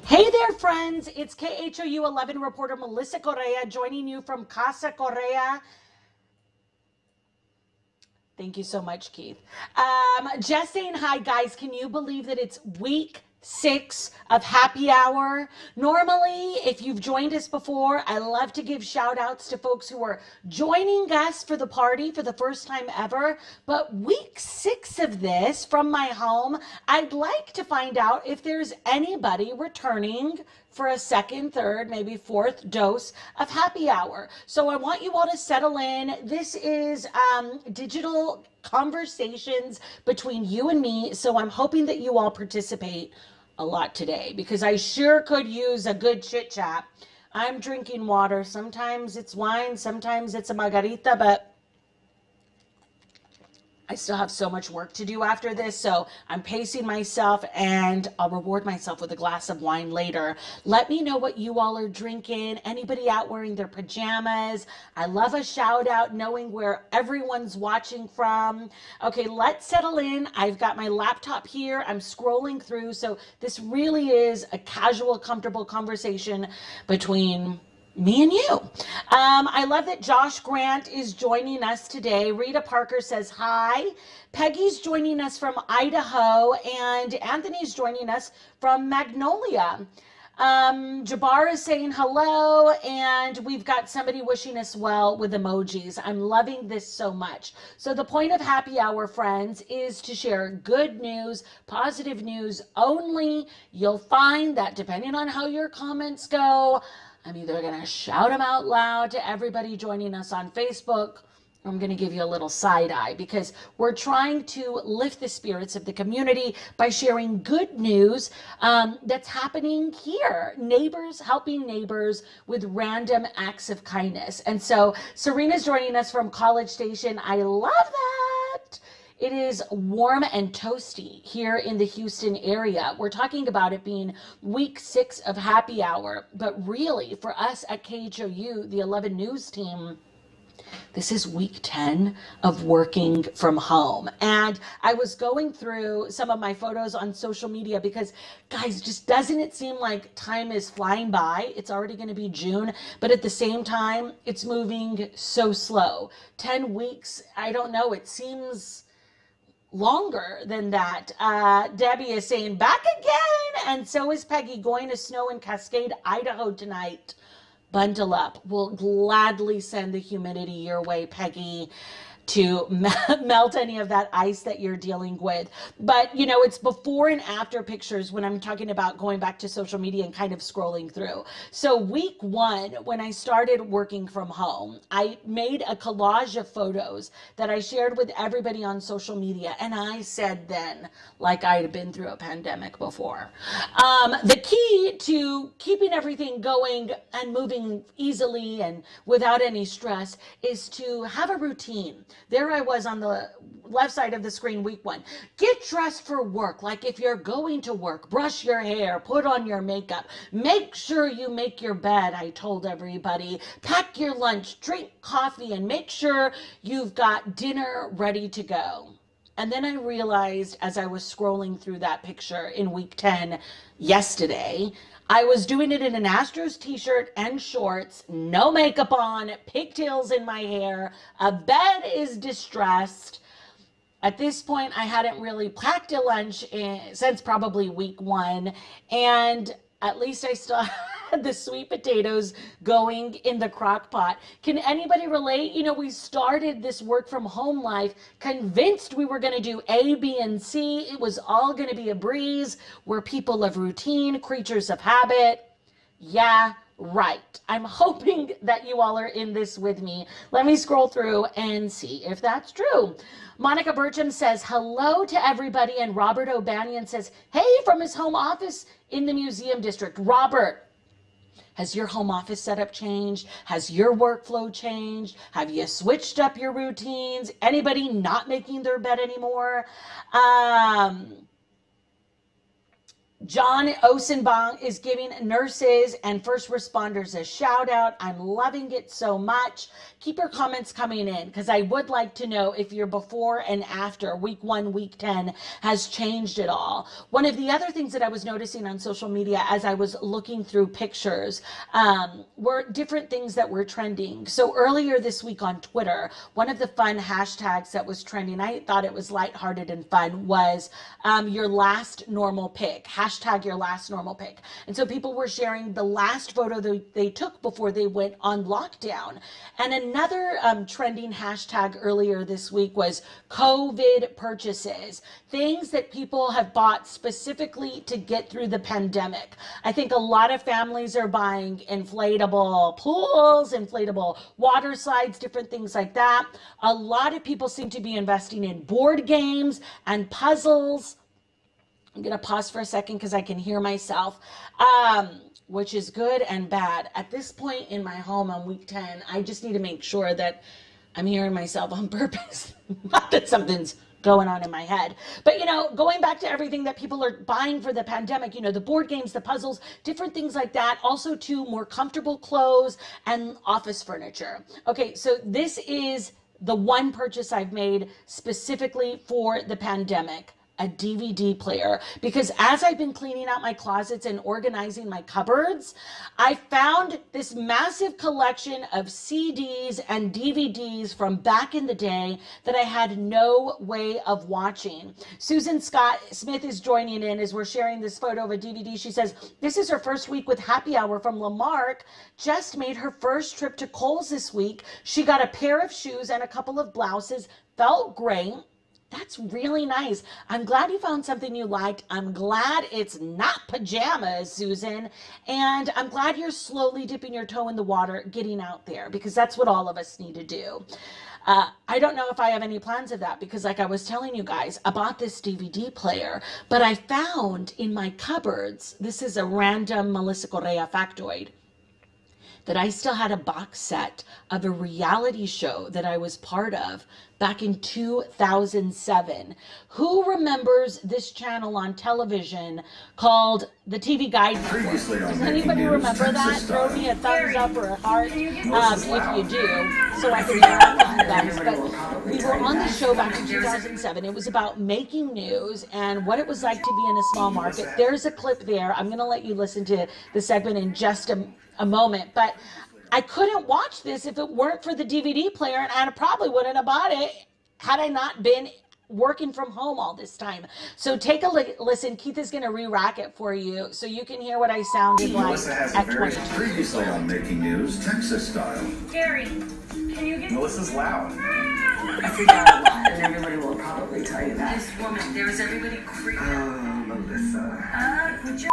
Hey there, friends. It's KHOU 11 reporter Melissa Correa joining you from Casa Correa. Thank you so much, Keith. Just saying hi, guys. Can you believe that it's week 6 of happy hour? Normally, if you've joined us before, I love to give shout outs to folks who are joining us for the party for the first time ever. But week 6 of this from my home, I'd like to find out if there's anybody returning for a second, third, maybe fourth dose of happy hour. So I want you all to settle in. This is digital conversations between you and me. So I'm hoping that you all participate a lot today because I sure could use a good chit chat. I'm drinking water. Sometimes it's wine, sometimes it's a margarita, but I still have so much work to do after this, so I'm pacing myself and I'll reward myself with a glass of wine later. Let me know what you all are drinking. Anybody out wearing their pajamas? I love a shout out knowing where everyone's watching from. Okay, let's settle in. I've got my laptop here. I'm scrolling through, so this really is a casual, comfortable conversation between me and you. I love that Josh Grant is joining us today. Rita Parker says hi. Peggy's joining us from Idaho, and Anthony's joining us from Magnolia. Jabbar is saying hello, and we've got somebody wishing us well with emojis. I'm loving this so much. So the point of happy hour, friends, is to share good news, positive news only. You'll find that depending on how your comments go, I'm either going to shout them out loud to everybody joining us on Facebook, or I'm going to give you a little side eye because we're trying to lift the spirits of the community by sharing good news that's happening here. Neighbors helping neighbors with random acts of kindness. And so Serena's joining us from College Station. I love that. It is warm and toasty here in the Houston area. We're talking about it being week 6 of happy hour, but really for us at KHOU, the 11 News team, this is week 10 of working from home. And I was going through some of my photos on social media because, guys, just doesn't it seem like time is flying by? It's already going to be June, but at the same time, it's moving so slow. 10 weeks, I don't know, it seems longer than that. Debbie is saying back again, and so is Peggy. Going to snow in Cascade, Idaho tonight. Bundle up. We'll gladly send the humidity your way, Peggy, to melt any of that ice that you're dealing with. But, you know, it's before and after pictures when I'm talking about going back to social media and kind of scrolling through. So week 1, when I started working from home, I made a collage of photos that I shared with everybody on social media. And I said then, like I had been through a pandemic before. The key to keeping everything going and moving easily and without any stress is to have a routine. There I was on the left side of the screen, week 1. Get dressed for work. Like if you're going to work, brush your hair, put on your makeup, make sure you make your bed, I told everybody. Pack your lunch, drink coffee, and make sure you've got dinner ready to go. And then I realized as I was scrolling through that picture in week 10 yesterday, I was doing it in an Astros t-shirt and shorts, no makeup on, pigtails in my hair, a bed is distressed. At this point, I hadn't really packed a lunch since probably week 1, and at least I still had the sweet potatoes going in the crock pot. Can anybody relate? You know, we started this work from home life convinced we were going to do A, B, and C. It was all going to be a breeze. We're people of routine, creatures of habit. Yeah, right. I'm hoping that you all are in this with me. Let me scroll through and see if that's true. Monica Burcham says hello to everybody, and Robert O'Banion says, hey, from his home office in the museum district. Robert, has your home office setup changed? Has your workflow changed? Have you switched up your routines? Anybody not making their bed anymore? John Osenbong is giving nurses and first responders a shout out. I'm loving it so much. Keep your comments coming in because I would like to know if your before and after week 1, week 10 has changed at all. One of the other things that I was noticing on social media as I was looking through pictures were different things that were trending. So earlier this week on Twitter, one of the fun hashtags that was trending, I thought it was lighthearted and fun, was your last normal pic. Hashtag your last normal pic. And so people were sharing the last photo they took before they went on lockdown. And another trending hashtag earlier this week was COVID purchases, things that people have bought specifically to get through the pandemic. I think a lot of families are buying inflatable pools, inflatable water slides, different things like that. A lot of people seem to be investing in board games and puzzles. I'm going to pause for a second because I can hear myself, which is good and bad. At this point in my home on week 10, I just need to make sure that I'm hearing myself on purpose, not that something's going on in my head. But, going back to everything that people are buying for the pandemic, the board games, the puzzles, different things like that. Also, too, more comfortable clothes and office furniture. Okay, so this is the one purchase I've made specifically for the pandemic. A DVD player, because as I've been cleaning out my closets and organizing my cupboards, I found this massive collection of CDs and DVDs from back in the day that I had no way of watching. Susan Scott Smith is joining in as we're sharing this photo of a DVD. She says, this is her first week with Happy Hour from Lamarck. Just made her first trip to Kohl's this week. She got a pair of shoes and a couple of blouses. Felt great. That's really nice. I'm glad you found something you liked. I'm glad it's not pajamas, Susan. And I'm glad you're slowly dipping your toe in the water, getting out there, because that's what all of us need to do. I don't know if I have any plans of that because, like I was telling you guys, I bought this DVD player, but I found in my cupboards, this is a random Melissa Correa factoid, that I still had a box set of a reality show that I was part of back in 2007. Who remembers this channel on television called the TV Guide Network? Does anybody remember that? Throw me a thumbs up or a heart if you do, so I can hear from you guys. But we were on the show back in 2007. It was about making news and what it was like to be in a small market. There's a clip there. I'm going to let you listen to the segment in just a moment, but I couldn't watch this if it weren't for the DVD player, and I probably wouldn't have bought it had I not been working from home all this time. So take a listen. Keith is going to re-rack it for you so you can hear what I sounded like Melissa has at a very 22. previously on Making News, Texas style. Gary, can you get... Melissa's loud. I freak out a lot, and everybody will probably tell you that. This woman, there is everybody creeping. Oh, Melissa. Put your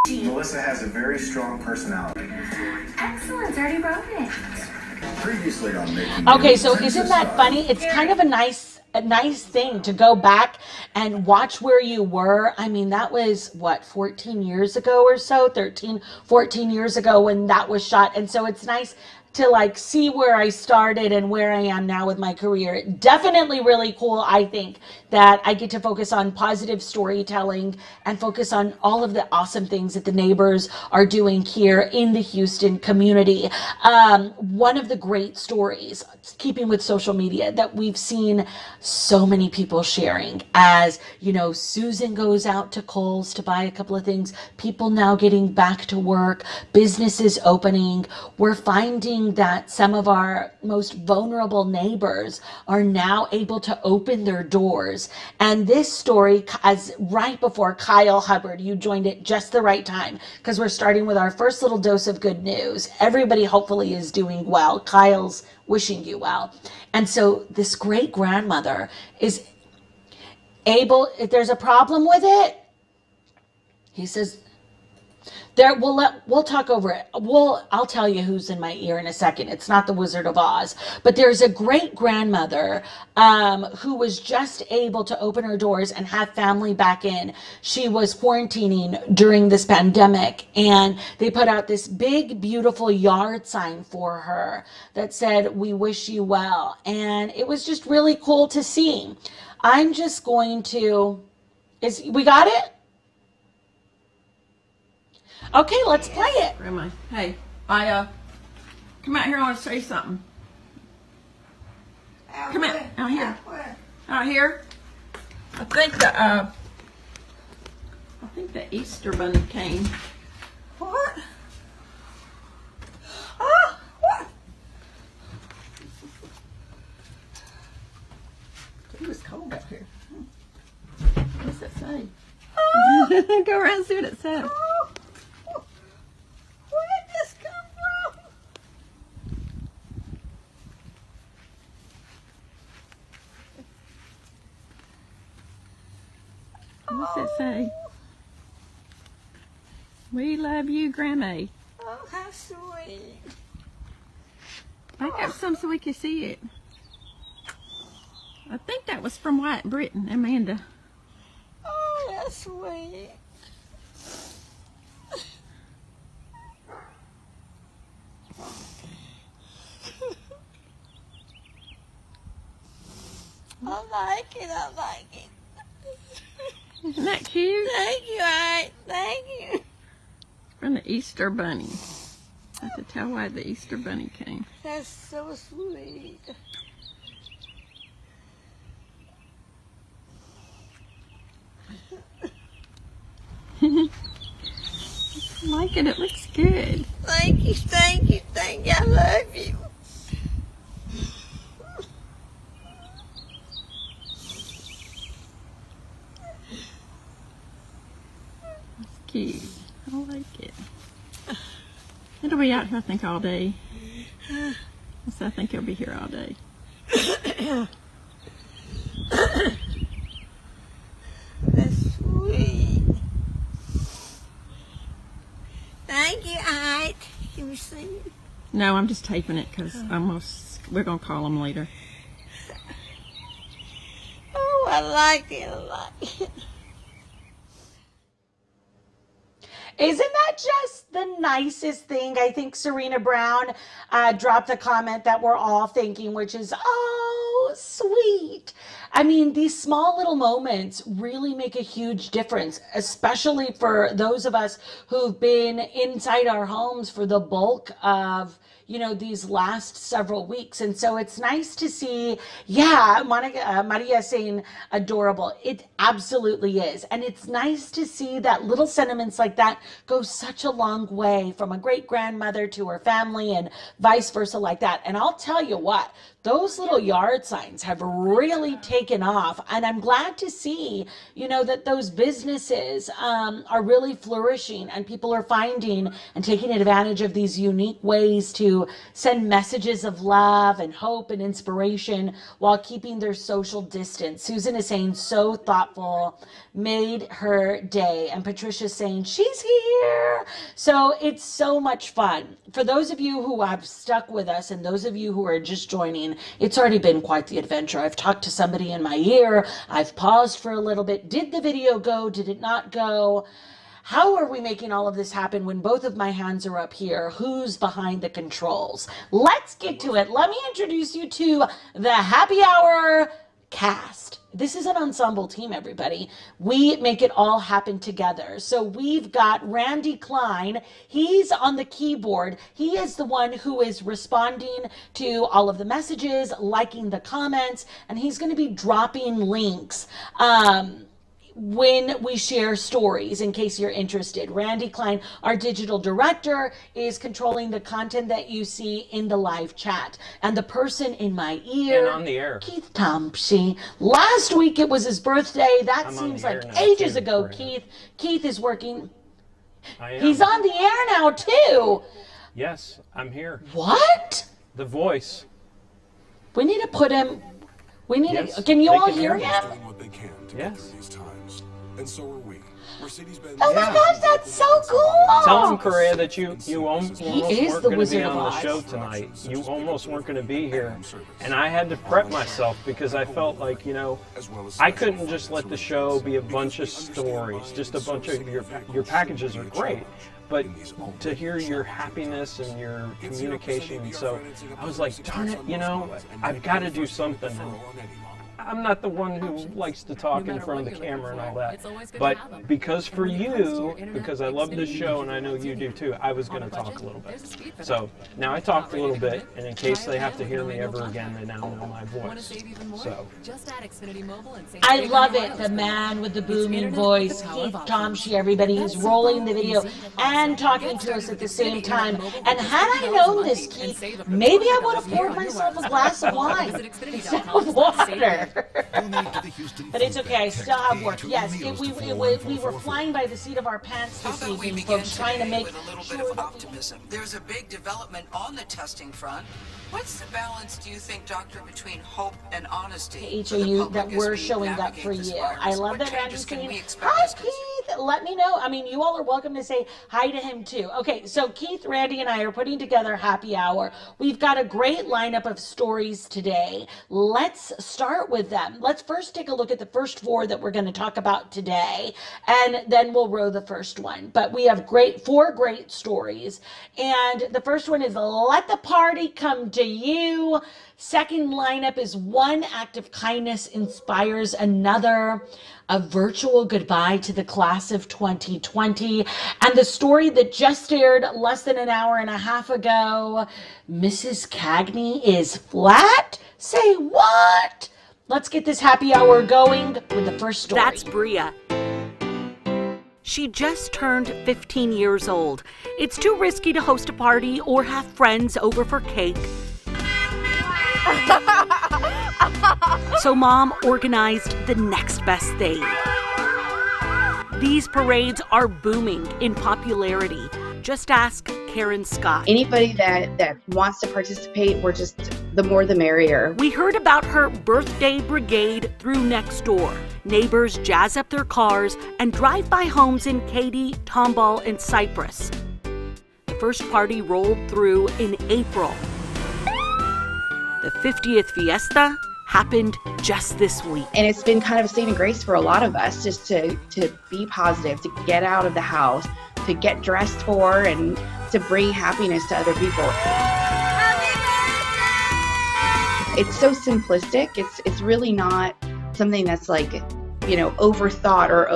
Melissa has a very strong personality. Excellent, already wrote it. Previously on Making Okay, News, so Texas isn't that style. funny? It's kind of a nice thing to go back and watch where you were. I mean, that was what, 14 years ago or so, 13, 14 years ago when that was shot. And so it's nice to like see where I started and where I am now with my career. Definitely really cool, I think, that I get to focus on positive storytelling and focus on all of the awesome things that the neighbors are doing here in the Houston community. One of the great stories, keeping with social media, that we've seen so many people sharing as, Susan goes out to Kohl's to buy a couple of things, people now getting back to work, businesses opening. We're finding that some of our most vulnerable neighbors are now able to open their doors. And this story, as right before Kyle Hubbard, you joined at just the right time because we're starting with our first little dose of good news. Everybody hopefully is doing well. Kyle's wishing you well. And so this great grandmother is able, if there's a problem with it, he says, we'll talk over it. I'll tell you who's in my ear in a second. It's not the Wizard of Oz, but there's a great grandmother who was just able to open her doors and have family back in. She was quarantining during this pandemic, and they put out this big, beautiful yard sign for her that said, "We wish you well," and it was just really cool to see. I'm just going to. We got it? Okay, let's play it. Grandma, hey, come out here. I want to say something. Come out here. Out here. I think the Easter bunny came. What? Oh, what? It was cold out here. What's that say? Oh. Go around and see what it says. Oh. Where did this come from? What's it say? We love you, Grandma. Oh, how sweet. Back up some so we can see it. I think that was from White Britain, Amanda. Oh, that's sweet. I like it. I like it. Isn't that cute? Thank you, Aunt. Thank you. From the Easter Bunny. I have to tell why the Easter Bunny came. That's so sweet. I like it. It looks good. Thank you, thank you, thank you. I love you. It's cute. I like it. It'll be out here, I think, all day. So I think it'll be here all day. That's sweet. Thank you, Aunt. Can you see it? No, I'm just taping it because we're going to call them later. Oh, I like it. I like it. Isn't that just the nicest thing? I think Serena Brown dropped a comment that we're all thinking, which is, oh, sweet. I mean, these small little moments really make a huge difference, especially for those of us who've been inside our homes for the bulk of, these last several weeks. And so it's nice to see, Maria saying adorable. It absolutely is. And it's nice to see that little sentiments like that go such a long way from a great grandmother to her family and vice versa like that. And I'll tell you what, those little yard signs have really taken off. And I'm glad to see, that those businesses are really flourishing and people are finding and taking advantage of these unique ways to send messages of love and hope and inspiration while keeping their social distance. Susan is saying, so thoughtful, made her day. And Patricia's saying, she's here. So it's so much fun. For those of you who have stuck with us and those of you who are just joining, it's already been quite the adventure. I've talked to somebody in my ear. I've paused for a little bit. Did the video go? Did it not go? How are we making all of this happen when both of my hands are up here? Who's behind the controls? Let's get to it. Let me introduce you to the Happy Hour cast. This is an ensemble team, everybody. We make it all happen together. So we've got Randy Klein. He's on the keyboard. He is the one who is responding to all of the messages, liking the comments, and he's going to be dropping links when we share stories, in case you're interested. Randy Klein, our digital director, is controlling the content that you see in the live chat. And the person in my ear, and on the air, Keith Thompson. Last week it was his birthday. That I'm seems on the like air now, ages too, ago, Correa. Keith. Keith is working. I am. He's on the air now, too. Yes, I'm here. What? The voice. We need to put him... Yes, Can you they all can hear hear him? me. Doing what they can to Yes. get through these times. And so are we. Mercedes-Benz. Oh my Yeah. gosh, that's so cool! Tell him, Correa, that you almost is weren't the going to Wizard be of on the Oz. show tonight. You almost weren't going to be here. And I had to prep myself because I felt like, I couldn't just let the show be a bunch of stories, just a bunch of your packages are great. But to hear your happiness and your communication, so I was like, darn it, I've got to do something. I'm not the one who likes to talk in front of the camera and all that. But because for you, because I love this show and I know you do too, I was going to talk a little bit. So now I talked a little bit, and in case they have to hear me ever again, they now know my voice. So I love it. The man with the booming voice, Keith Tomshi, everybody who's rolling the video and talking to us at the same time. And had I known this, Keith, maybe I would have poured myself a glass of wine instead of water. But it's okay, I still have work. Yes, we were flying by the seat of our pants this evening, folks, trying to make sure that optimism. There's a big development on the testing front. What's the balance, do you think, Doctor, between hope and honesty? HOU that we're showing up for you. I love that Randy's saying, hi, Keith. Let me know. I mean, you all are welcome to say hi to him too. Okay, so Keith, Randy, and I are putting together Happy Hour. We've got a great lineup of stories today. Let's start with them. Let's first take a look at the first 4 that we're going to talk about today, and then we'll row the first one. But we have 4 great stories, and the first one is Let the Party Come to You. Second lineup is One Act of Kindness Inspires Another. A virtual goodbye to the class of 2020. And the story that just aired less than an hour and a half ago, Mrs. Cagney is flat? Say what? Let's get this happy hour going with the first story. That's Bria. She just turned 15 years old. It's too risky to host a party or have friends over for cake. So Mom organized the next best thing. These parades are booming in popularity. Just ask Karen Scott. Anybody that wants to participate, we're just, the more the merrier. We heard about her birthday brigade through Nextdoor. Neighbors jazz up their cars and drive by homes in Katy, Tomball, and Cypress. The first party rolled through in April. The 50th fiesta happened just this week. And it's been kind of a saving grace for a lot of us just to be positive, to get out of the house, to get dressed for, and to bring happiness to other people. It's so simplistic. It's really not something that's like, overthought or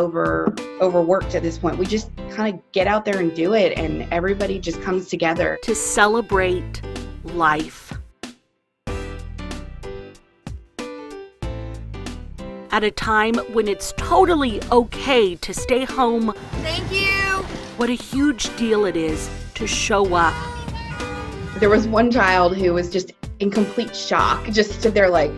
overworked at this point. We just kind of get out there and do it, and everybody just comes together to celebrate life. At a time when it's totally okay to stay home. Thank you. What a huge deal it is to show up. There was one child who was just in complete shock, just stood there like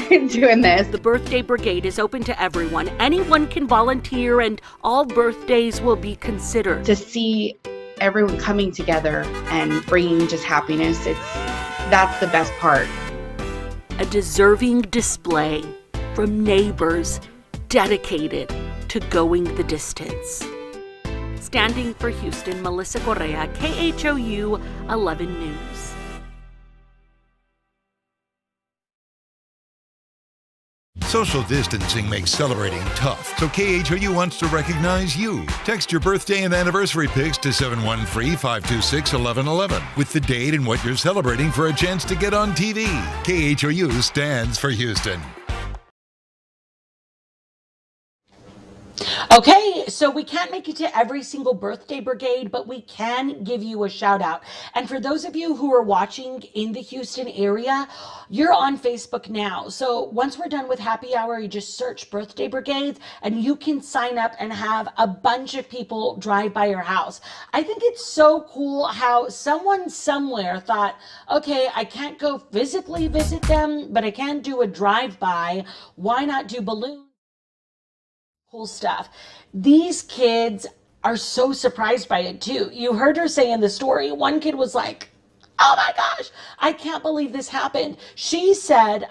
doing this. The birthday brigade is open to everyone. Anyone can volunteer and all birthdays will be considered. To see everyone coming together and bringing just happiness, that's the best part. A deserving display from neighbors dedicated to going the distance. Standing for Houston, Melissa Correa, KHOU 11 News. Social distancing makes celebrating tough, so KHOU wants to recognize you. Text your birthday and anniversary pics to 713-526-1111 with the date and what you're celebrating for a chance to get on TV. KHOU stands for Houston. Okay, so we can't make it to every single birthday brigade, but we can give you a shout out. And for those of you who are watching in the Houston area, you're on Facebook now. So once we're done with Happy Hour, you just search birthday brigades and you can sign up and have a bunch of people drive by your house. I think it's so cool how someone somewhere thought, okay, I can't go physically visit them, but I can do a drive-by. Why not do balloons? Cool stuff. These kids are so surprised by it too. You heard her say in the story, one kid was like, oh my gosh, I can't believe this happened. She said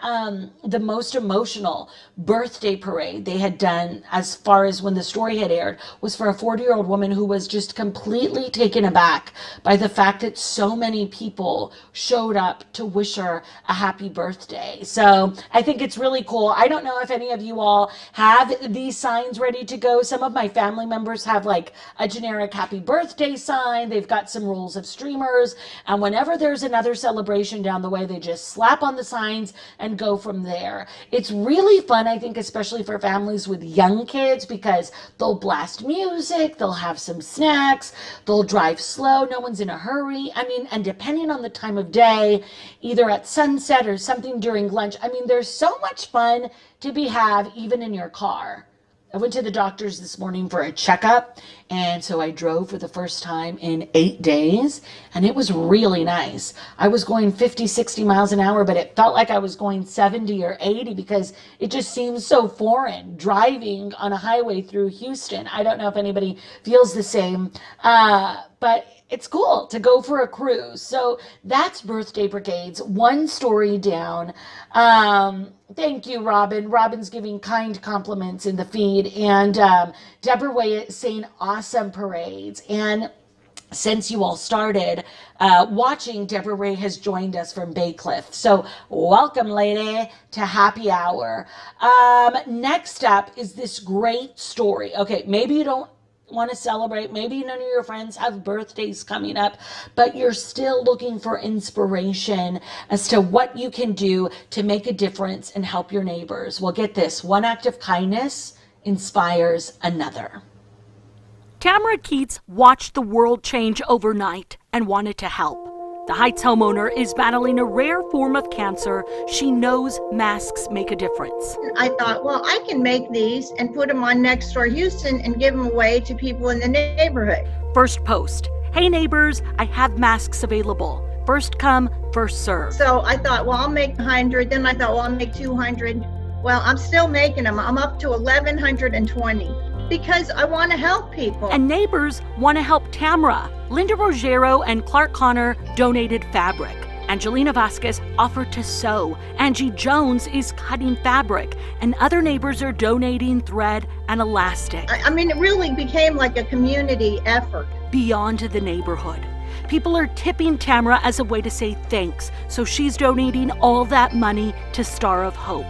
the most emotional birthday parade they had done, as far as when the story had aired, was for a 40-year-old woman who was just completely taken aback by the fact that so many people showed up to wish her a happy birthday. So I think it's really cool. I don't know if any of you all have these signs ready to go. Some of my family members have like a generic happy birthday sign. They've got some rolls of streamers, and whenever there's another celebration down the way, they just slap on the signs and go from there. It's really fun, I think, especially for families with young kids, because they'll blast music, they'll have some snacks, they'll drive slow, no one's in a hurry. I mean, and depending on the time of day, either at sunset or something during lunch, I mean, there's so much fun to be had even in your car. I went to the doctor's this morning for a checkup, and so I drove for the first time in 8 days, and it was really nice. I was going 50, 60 miles an hour, but it felt like I was going 70 or 80 because it just seems so foreign driving on a highway through Houston. I don't know if anybody feels the same, but it's cool to go for a cruise. So that's Birthday Brigades, one story down. Thank you, Robin. Robin's giving kind compliments in the feed. And Deborah Way is saying awesome parades. And since you all started watching, Deborah Ray has joined us from Bay Cliff. So welcome, lady, to happy hour. Next up is this great story. Okay, maybe you don't want to celebrate, maybe none of your friends have birthdays coming up, but you're still looking for inspiration as to what you can do to make a difference and help your neighbors. Well, get this, one act of kindness inspires another. Tamara Keats watched the world change overnight and wanted to help. The Heights homeowner is battling a rare form of cancer. She knows masks make a difference. I thought, well, I can make these and put them on Next Door Houston and give them away to people in the neighborhood. First post. Hey neighbors, I have masks available. First come, first serve. So I thought, well, I'll make 100. Then I thought, well, I'll make 200. Well, I'm still making them. I'm up to 1,120 because I want to help people. And neighbors want to help Tamara. Linda Rogero and Clark Connor donated fabric. Angelina Vasquez offered to sew. Angie Jones is cutting fabric. And other neighbors are donating thread and elastic. I mean, it really became like a community effort. Beyond the neighborhood. People are tipping Tamara as a way to say thanks, so she's donating all that money to Star of Hope.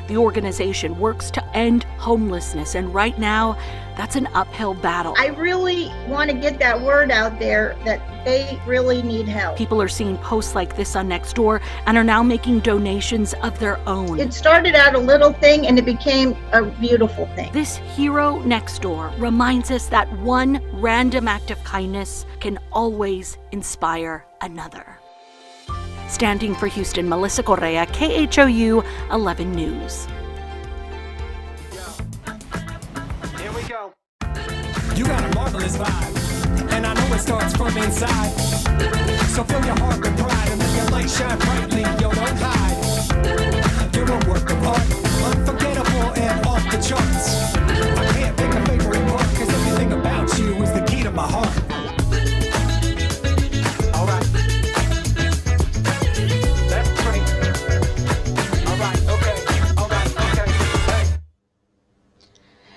The organization works to end homelessness, and right now, that's an uphill battle. I really want to get that word out there that they really need help. People are seeing posts like this on Nextdoor and are now making donations of their own. It started out a little thing and it became a beautiful thing. This hero Nextdoor reminds us that one random act of kindness can always inspire another. Standing for Houston, Melissa Correa, KHOU 11 News. Here we go. You got a marvelous vibe, and I know it starts from inside. So fill your heart with pride and let your light shine brightly. Yo, don't hide. You're a work of art, unforgettable and off the charts. I can't pick a favorite part, cause everything about you is the key to my heart. All right.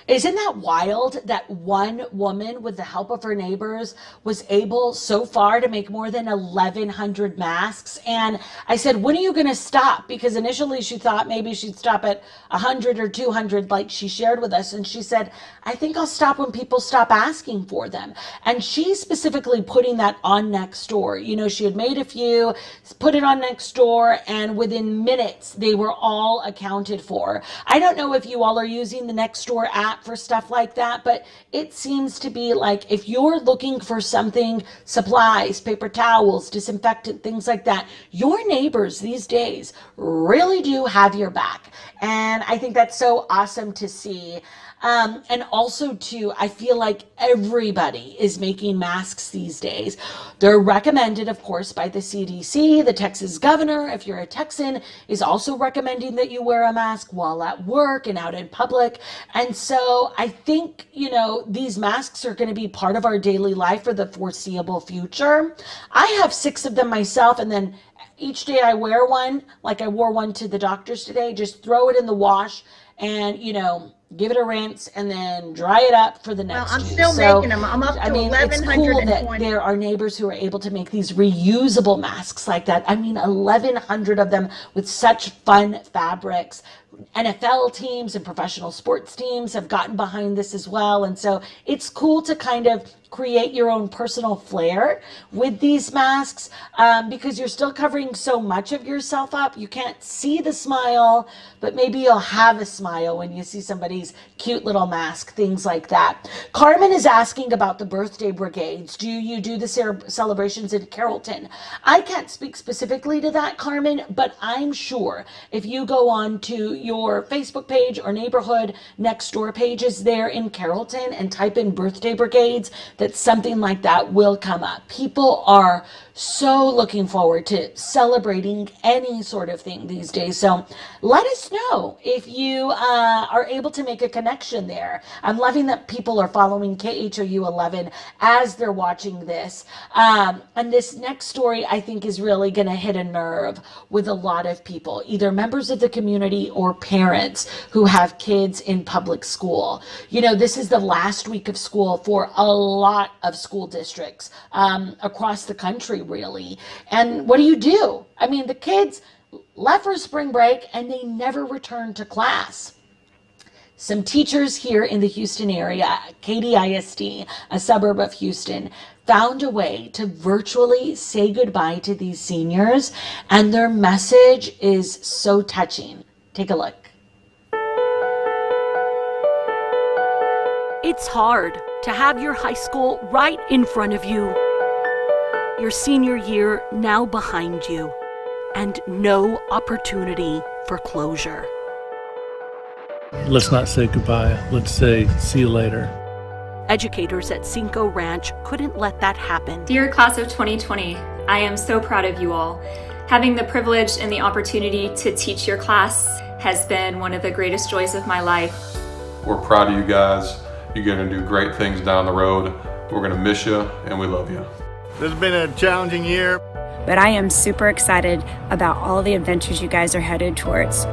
Isn't that wild that one woman, with the help of her neighbors, was able so far to make more than 1,100 masks? And I said, when are you going to stop? Because initially she thought maybe she'd stop at 100 or 200 like she shared with us. And she said, I think I'll stop when people stop asking for them. And she's specifically putting that on Nextdoor. You know, she had made a few, put it on Nextdoor, and within minutes they were all accounted for. I don't know if you all are using the Nextdoor app for stuff like that, but it seems to be like if you're looking for something, supplies, paper towels, disinfectant, things like that, your neighbors these days really do have your back. And I think that's so awesome to see. And also too, I feel like everybody is making masks these days. They're recommended, of course, by the CDC. The Texas governor, if you're a Texan, is also recommending that you wear a mask while at work and out in public. And so I think, you know, these masks are going to be part of our daily life for the foreseeable future. I have 6 of them myself, and then each day I wear one, like I wore one to the doctor's today, just throw it in the wash and, you know, give it a rinse and then dry it up for the next I'm use. still making them. I'm up to 1,120. It's cool that there are neighbors who are able to make these reusable masks like that. I mean, 1,100 of them with such fun fabrics. NFL teams and professional sports teams have gotten behind this as well. And so it's cool to kind of create your own personal flair with these masks, because you're still covering so much of yourself up. You can't see the smile, but maybe you'll have a smile when you see somebody's cute little mask, things like that. Carmen is asking about the birthday brigades. Do you do the celebrations in Carrollton? I can't speak specifically to that, Carmen, but I'm sure if you go on to your Facebook page or neighborhood next door pages there in Carrollton and type in birthday brigades, that something like that will come up. People are so looking forward to celebrating any sort of thing these days. So let us know if you are able to make a connection there. I'm loving that people are following KHOU 11 as they're watching this. And this next story, I think, is really going to hit a nerve with a lot of people, either members of the community or parents who have kids in public school. You know, this is the last week of school for a lot of school districts across the country, really. And what do? I mean, the kids left for spring break and they never returned to class. Some teachers here in the Houston area, Katy ISD, a suburb of Houston, found a way to virtually say goodbye to these seniors, and their message is so touching. Take a look. It's hard to have your high school right in front of you, your senior year now behind you, and no opportunity for closure. Let's not say goodbye. Let's say see you later. Educators at Cinco Ranch couldn't let that happen. Dear class of 2020, I am so proud of you all. Having the privilege and the opportunity to teach your class has been one of the greatest joys of my life. We're proud of you guys. You're going to do great things down the road. We're going to miss you, and we love you. This has been a challenging year, but I am super excited about all the adventures you guys are headed towards.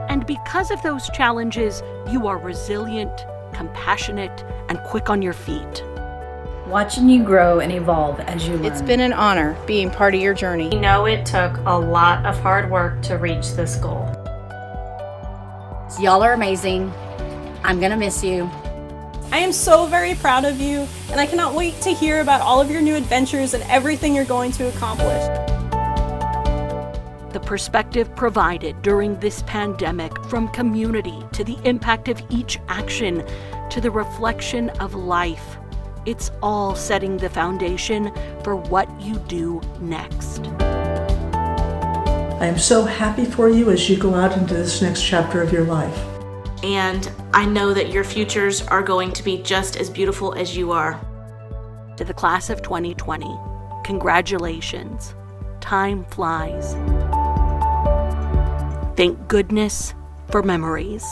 And because of those challenges, you are resilient, compassionate, and quick on your feet. Watching you grow and evolve as you learn. It's been an honor being part of your journey. We know it took a lot of hard work to reach this goal. Y'all are amazing. I'm gonna miss you. I am so very proud of you, and I cannot wait to hear about all of your new adventures and everything you're going to accomplish. The perspective provided during this pandemic, from community to the impact of each action to the reflection of life, it's all setting the foundation for what you do next. I am so happy for you as you go out into this next chapter of your life. And I know that your futures are going to be just as beautiful as you are. To the class of 2020, congratulations. Time flies. Thank goodness for memories.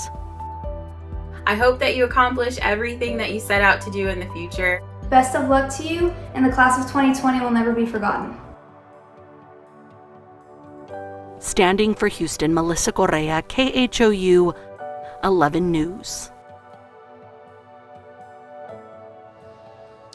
I hope that you accomplish everything that you set out to do in the future. Best of luck to you, and the class of 2020 will never be forgotten. Standing for Houston, Melissa Correa, KHOU 11 News.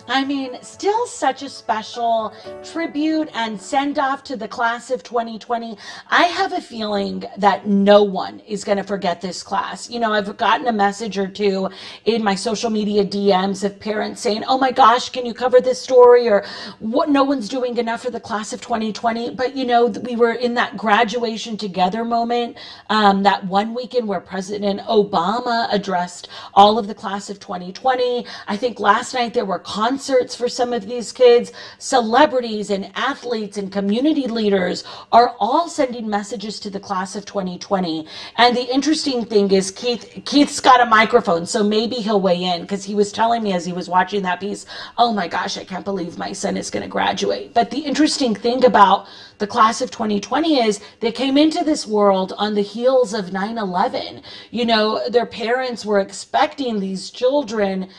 I mean, still such a special tribute and send-off to the class of 2020. I have a feeling that no one is going to forget this class. You know, I've gotten a message or two in my social media DMs of parents saying, oh my gosh, can you cover this story? Or what? No one's doing enough for the class of 2020. But, you know, we were in that graduation together moment, that one weekend where President Obama addressed all of the class of 2020. I think last night there were concerts for some of these kids. Celebrities and athletes and community leaders are all sending messages to the class of 2020. And the interesting thing is Keith's got a microphone, so maybe he'll weigh in, because he was telling me as he was watching that piece, oh my gosh, I can't believe my son is going to graduate. But the interesting thing about the class of 2020 is they came into this world on the heels of 9/11. You know, their parents were expecting these children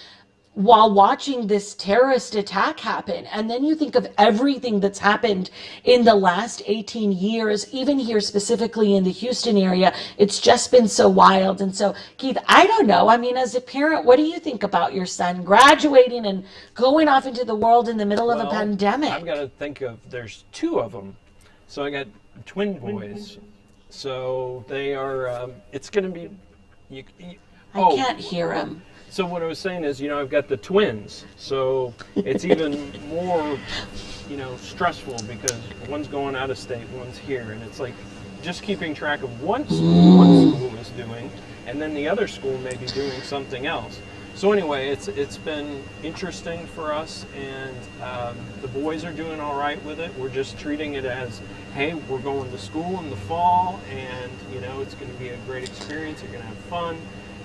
while watching this terrorist attack happen. And then you think of everything that's happened in the last 18 years, even here specifically in the Houston area. It's just been so wild. And so, Keith, I don't know. I mean, as a parent, what do you think about your son graduating and going off into the world in the middle of a pandemic? I've got to think of, there's two of them. So I got twin boys. So they are, it's going to be, I can't hear him. So what I was saying is, I've got the twins, so it's even more, stressful because one's going out of state, one's here, and it's like just keeping track of what one school is doing, and then the other school may be doing something else. So anyway, it's been interesting for us, and the boys are doing all right with it. We're just treating it as, hey, we're going to school in the fall, and it's going to be a great experience. You're going to have fun,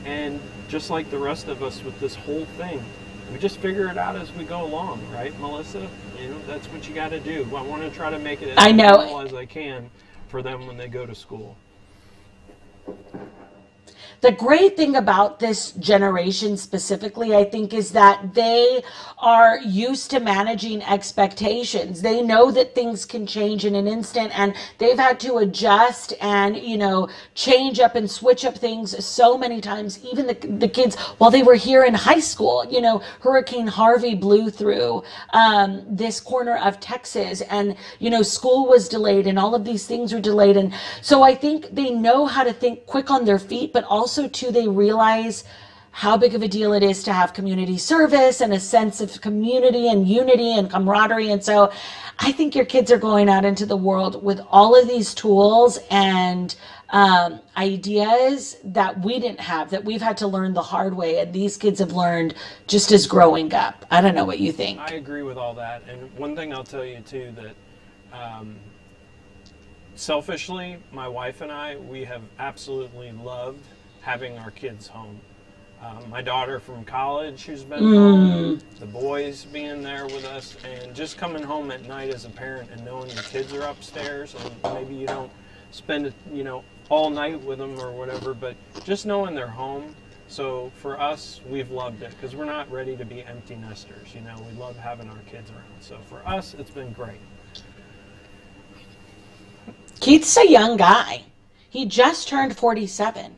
and just like the rest of us with this whole thing, we just figure it out as we go along, right, Melissa? That's what you got to do. I want to try to make it as normal as I can for them when they go to school. The great thing about this generation specifically, I think, is that they are used to managing expectations. They know that things can change in an instant, and they've had to adjust and, change up and switch up things so many times. Even the kids, while they were here in high school, Hurricane Harvey blew through this corner of Texas, and, school was delayed, and all of these things were delayed. And so I think they know how to think quick on their feet, but also too, they realize how big of a deal it is to have community service and a sense of community and unity and camaraderie. And so I think your kids are going out into the world with all of these tools and ideas that we didn't have, that we've had to learn the hard way, and these kids have learned just as growing up. I don't know what you think. I agree with all that. And one thing I'll tell you too, that selfishly, my wife and I, we have absolutely loved having our kids home. My daughter from college who's been home, the boys being there with us, and just coming home at night as a parent and knowing your kids are upstairs, and maybe you don't spend it, all night with them or whatever, but just knowing they're home. So for us, we've loved it because we're not ready to be empty nesters. We love having our kids around. So for us, it's been great. Keith's a young guy. He just turned 47.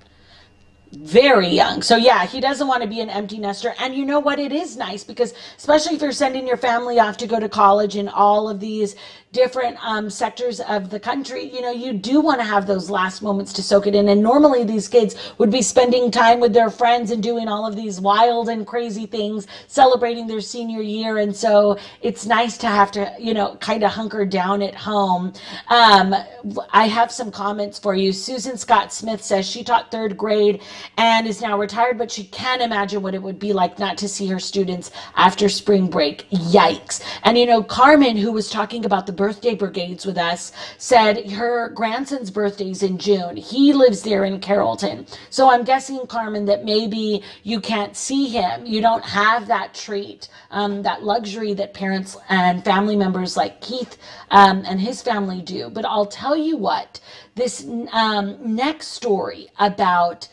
Very young. So yeah, he doesn't want to be an empty nester. And you know what? It is nice because especially if you're sending your family off to go to college in all of these different sectors of the country, you do want to have those last moments to soak it in. And normally these kids would be spending time with their friends and doing all of these wild and crazy things, celebrating their senior year. And so it's nice to have to, kind of hunker down at home. I have some comments for you. Susan Scott Smith says she taught 3rd grade and is now retired, but she can't imagine what it would be like not to see her students after spring break. Yikes. And Carmen, who was talking about the birthday brigades with us, said her grandson's birthday's in June. He lives there in Carrollton. So I'm guessing, Carmen, that maybe you can't see him. You don't have that treat, that luxury that parents and family members like Keith and his family do. But I'll tell you what, this next story about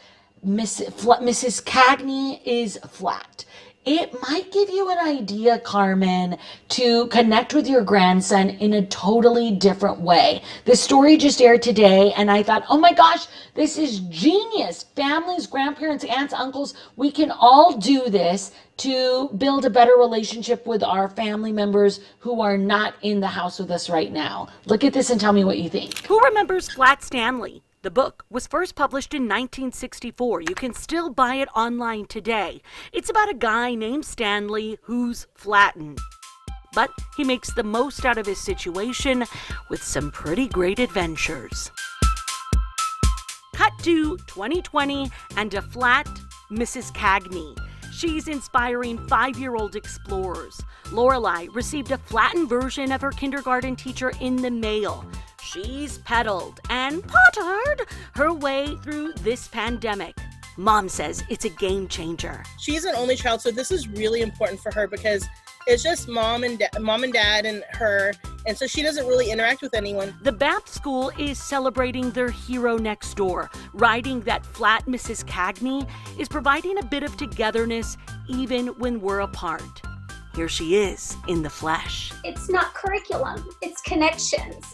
Mrs. CAGNEY is flat. It might give you an idea, Carmen, to connect with your grandson in a totally different way. This story just aired today, and I thought, oh my gosh, this is genius. Families, grandparents, aunts, uncles, we can all do this to build a better relationship with our family members who are not in the house with us right now. Look at this and tell me what you think. Who remembers Flat Stanley? The book was first published in 1964. You can still buy it online today. It's about a guy named Stanley who's flattened. But he makes the most out of his situation with some pretty great adventures. Cut to 2020 and a flat Mrs. CAGNEY. She's inspiring 5-year-old explorers. Lorelei received a flattened version of her kindergarten teacher in the mail. She's pedaled and pottered her way through this pandemic. Mom says it's a game changer. She's an only child, so this is really important for her because it's just mom and dad and her, and so she doesn't really interact with anyone. The Bath School is celebrating their hero next door. Writing that flat Mrs. CAGNEY is providing a bit of togetherness even when we're apart. Here she is in the flesh. It's not curriculum, it's connections.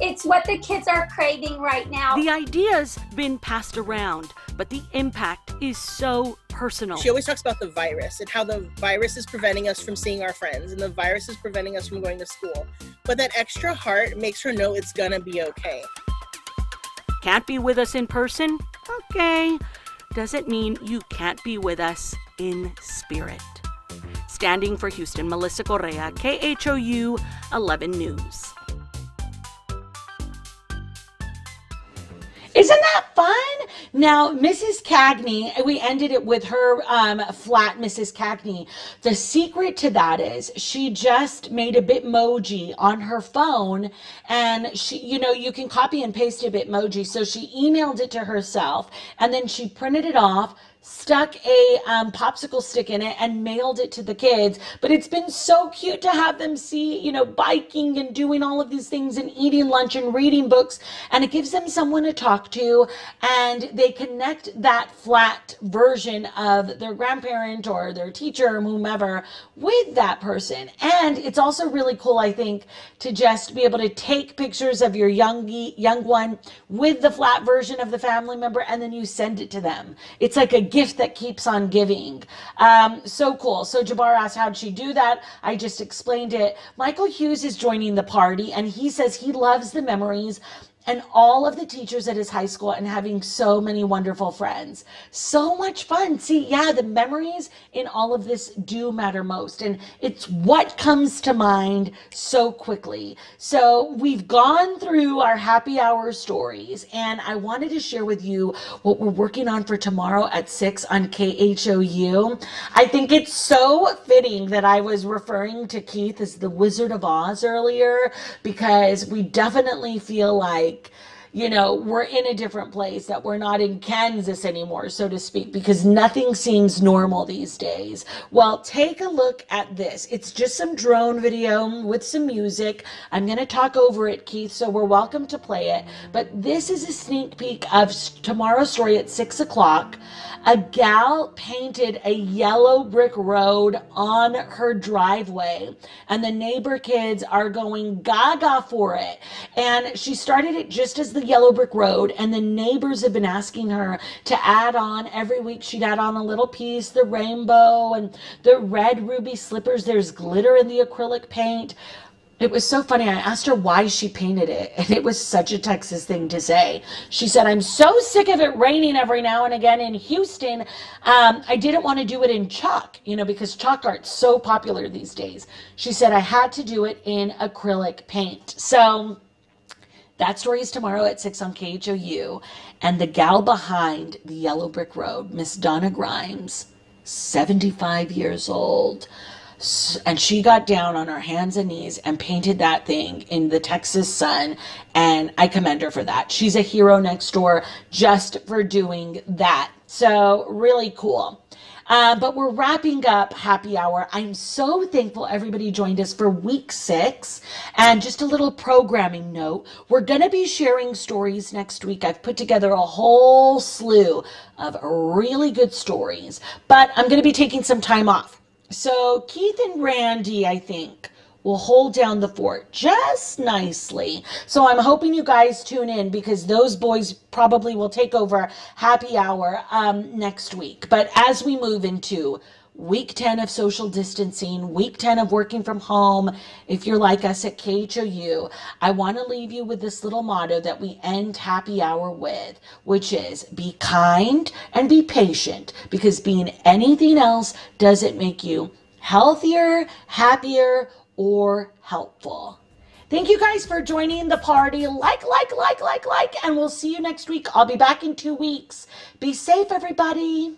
It's what the kids are craving right now. The idea's been passed around, but the impact is so personal. She always talks about the virus and how the virus is preventing us from seeing our friends and the virus is preventing us from going to school. But that extra heart makes her know it's gonna be okay. can't be with us in person? Okay. Doesn't mean you can't be with us in spirit. Standing for Houston, Melissa Correa, KHOU 11 News. Isn't that fun? Now, Mrs. CAGNEY, we ended it with her flat Mrs. CAGNEY. The secret to that is she just made a Bitmoji on her phone, and she, you can copy and paste a Bitmoji. So she emailed it to herself, and then she printed it off, stuck a popsicle stick in it, and mailed it to the kids. But it's been so cute to have them see, biking and doing all of these things and eating lunch and reading books. And it gives them someone to talk to, and they connect that flat version of their grandparent or their teacher or whomever with that person. And it's also really cool, I think, to just be able to take pictures of your young one with the flat version of the family member, and then you send it to them. It's like a gift that keeps on giving. So cool. So Jabbar asked, how'd she do that? I just explained it. Michael Hughes is joining the party, and he says he loves the memories and all of the teachers at his high school and having so many wonderful friends. So much fun. See, yeah, the memories in all of this do matter most, and it's what comes to mind so quickly. So we've gone through our happy hour stories, and I wanted to share with you what we're working on for tomorrow at 6 on KHOU. I think it's so fitting that I was referring to Keith as the Wizard of Oz earlier, because we definitely feel like, we're in a different place, that we're not in Kansas anymore, so to speak, because nothing seems normal these days. Well, take a look at this. It's just some drone video with some music. I'm going to talk over it, Keith, so we're welcome to play it. But this is a sneak peek of tomorrow's story at 6 o'clock. A gal painted a yellow brick road on her driveway, and the neighbor kids are going gaga for it. And she started it just as the yellow brick road, and the neighbors have been asking her to add on. Every week she'd add on a little piece, the rainbow and the red ruby slippers. There's glitter in the acrylic paint. It was so funny. I asked her why she painted it, and it was such a Texas thing to say. She said, I'm so sick of it raining every now and again in Houston. I didn't want to do it in chalk, because chalk art's so popular these days. She said, I had to do it in acrylic paint. So that story is tomorrow at 6 on KHOU. And the gal behind the yellow brick road, Miss Donna Grimes, 75 years old. And she got down on her hands and knees and painted that thing in the Texas sun, and I commend her for that. She's a hero next door just for doing that. So really cool. But we're wrapping up happy hour. I'm so thankful everybody joined us for week 6. And just a little programming note, we're going to be sharing stories next week. I've put together a whole slew of really good stories, but I'm going to be taking some time off. So Keith and Randy, I think, will hold down the fort just nicely. So I'm hoping you guys tune in, because those boys probably will take over happy hour next week. But as we move into week 10 of social distancing, week 10 of working from home, if you're like us at KHOU, I want to leave you with this little motto that we end happy hour with, which is be kind and be patient, because being anything else doesn't make you healthier, happier, or helpful. Thank you guys for joining the party. Like, and we'll see you next week. I'll be back in 2 weeks. Be safe, everybody.